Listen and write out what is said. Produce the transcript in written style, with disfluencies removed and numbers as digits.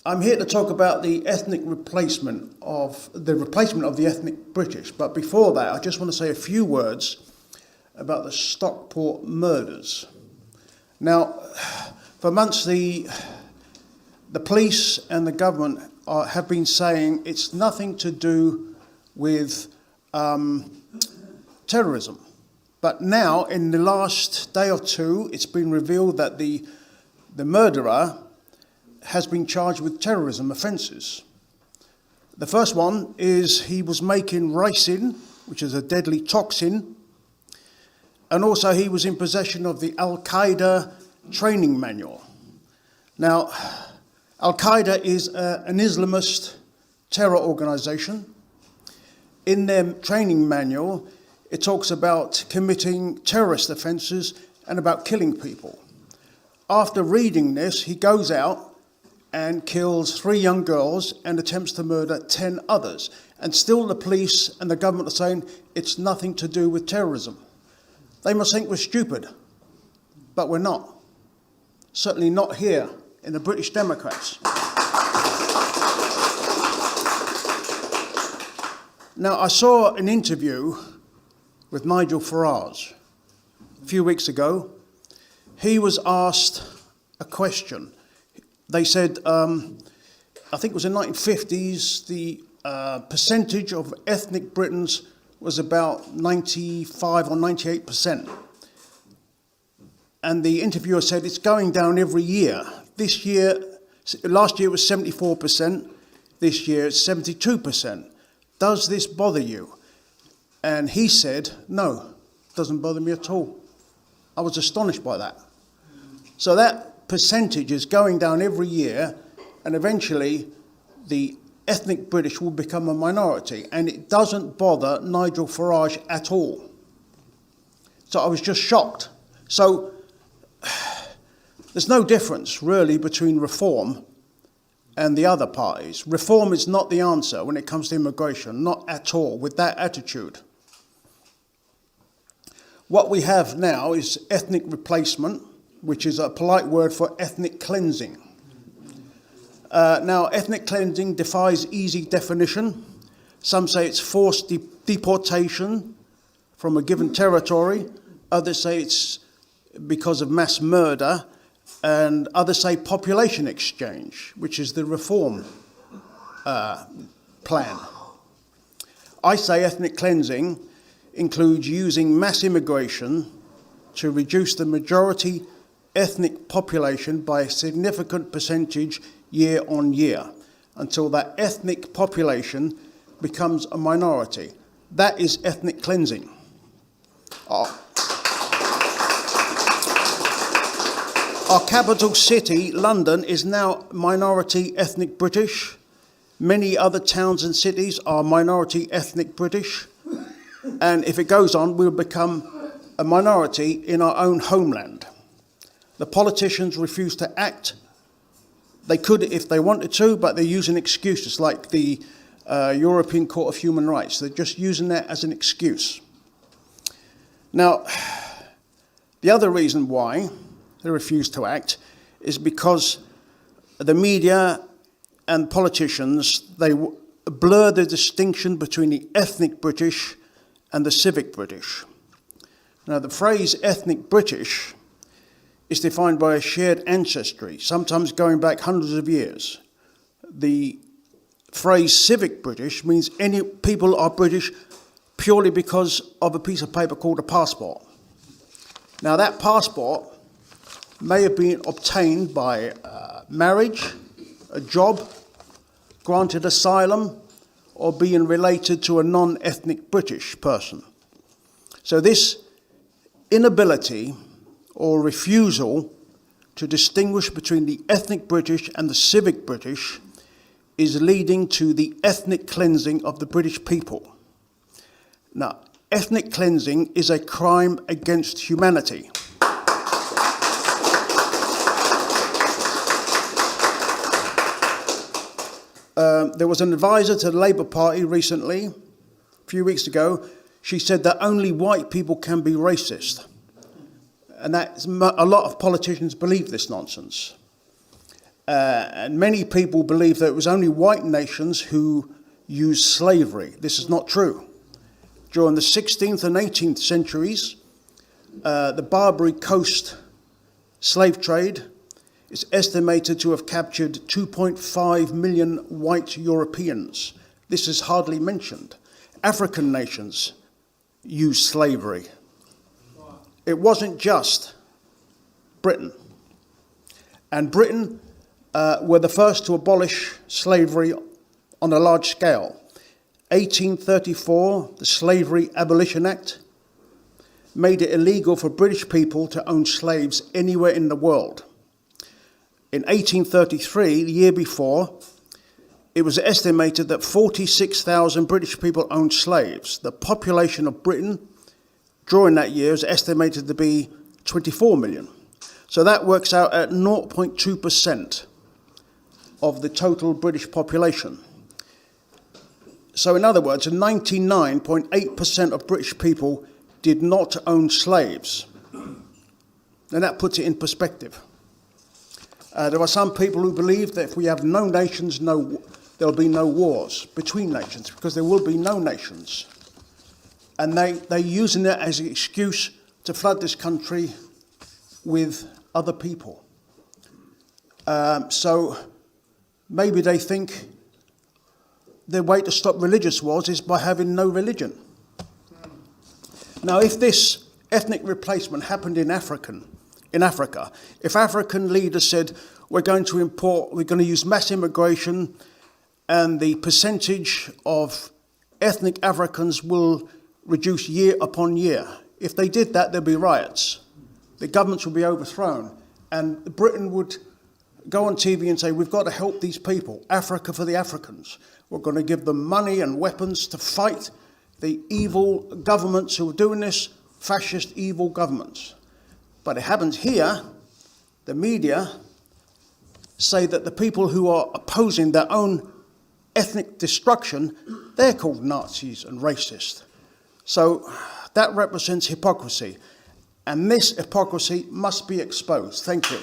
I'm here to talk about the replacement of the ethnic British. But before that, I just want to say a few words about the Stockport murders. Now, for months, the police and the government have been saying it's nothing to do with terrorism. But now, in the last day or two, it's been revealed that the murderer has been charged with terrorism offences. The first one is he was making ricin, which is a deadly toxin, and also he was in possession of the Al-Qaeda training manual. Now, Al-Qaeda is an Islamist terror organisation. In their training manual, it talks about committing terrorist offences and about killing people. After reading this, he goes out and kills 3 young girls and attempts to murder 10 others. And still the police and the government are saying it's nothing to do with terrorism. They must think we're stupid, but we're not. Certainly not here in the British Democrats. Now, I saw an interview with Nigel Farage a few weeks ago. He was asked a question. They said, I think it was in the 1950s, the percentage of ethnic Britons was about 95 or 98%. And the interviewer said it's going down every year. Last year it was 74%, this year it's 72%. Does this bother you? And he said, no, it doesn't bother me at all. I was astonished by that. So that percentage is going down every year, and eventually the ethnic British will become a minority, and it doesn't bother Nigel Farage at all. So I was just shocked. So there's no difference really between Reform and the other parties. Reform is not the answer when it comes to immigration, not at all, with that attitude. What we have now is ethnic replacement, which is a polite word for ethnic cleansing. Now, ethnic cleansing defies easy definition. Some say it's forced deportation from a given territory. Others say it's because of mass murder. And others say population exchange, which is the Reform plan. I say ethnic cleansing includes using mass immigration to reduce the majority ethnic population by a significant percentage year on year until that ethnic population becomes a minority. That is ethnic cleansing. Our capital city, London, is now minority ethnic British. Many other towns and cities are minority ethnic British. And if it goes on, we'll become a minority in our own homeland. The politicians refuse to act. They could if they wanted to, but they're using excuses like the European Court of Human Rights. They're just using that as an excuse. Now, the other reason why they refuse to act is because the media and politicians, they blur the distinction between the ethnic British and the civic British. Now, the phrase ethnic British is defined by a shared ancestry, sometimes going back hundreds of years. The phrase civic British means any people are British purely because of a piece of paper called a passport. Now, that passport may have been obtained by marriage, a job, granted asylum, or being related to a non-ethnic British person. So this inability or refusal to distinguish between the ethnic British and the civic British is leading to the ethnic cleansing of the British people. Now, ethnic cleansing is a crime against humanity. There was an advisor to the Labour Party recently, a few weeks ago. She said that only white people can be racist. And a lot of politicians believe this nonsense. And many people believe that it was only white nations who used slavery. This is not true. During the 16th and 18th centuries, the Barbary Coast slave trade is estimated to have captured 2.5 million white Europeans. This is hardly mentioned. African nations used slavery. It wasn't just Britain. And Britain were the first to abolish slavery on a large scale. 1834, the Slavery Abolition Act made it illegal for British people to own slaves anywhere in the world. In 1833, the year before, it was estimated that 46,000 British people owned slaves. The population of Britain during that year is estimated to be 24 million. So that works out at 0.2% of the total British population. So in other words, 99.8% of British people did not own slaves. And that puts it in perspective. There are some people who believe that if we have no nations, there'll be no wars between nations, because there will be no nations. And they're using it as an excuse to flood this country with other people. So maybe they think the way to stop religious wars is by having no religion. Now, if this ethnic replacement happened in Africa, if African leaders said, we're going to use mass immigration, and the percentage of ethnic Africans will reduce year upon year. If they did that, there'd be riots. The governments would be overthrown. And Britain would go on TV and say, we've got to help these people, Africa for the Africans. We're going to give them money and weapons to fight the evil governments who are doing this, fascist evil governments. But it happens here. The media say that the people who are opposing their own ethnic destruction, they're called Nazis and racist. So that represents hypocrisy. And this hypocrisy must be exposed. Thank you.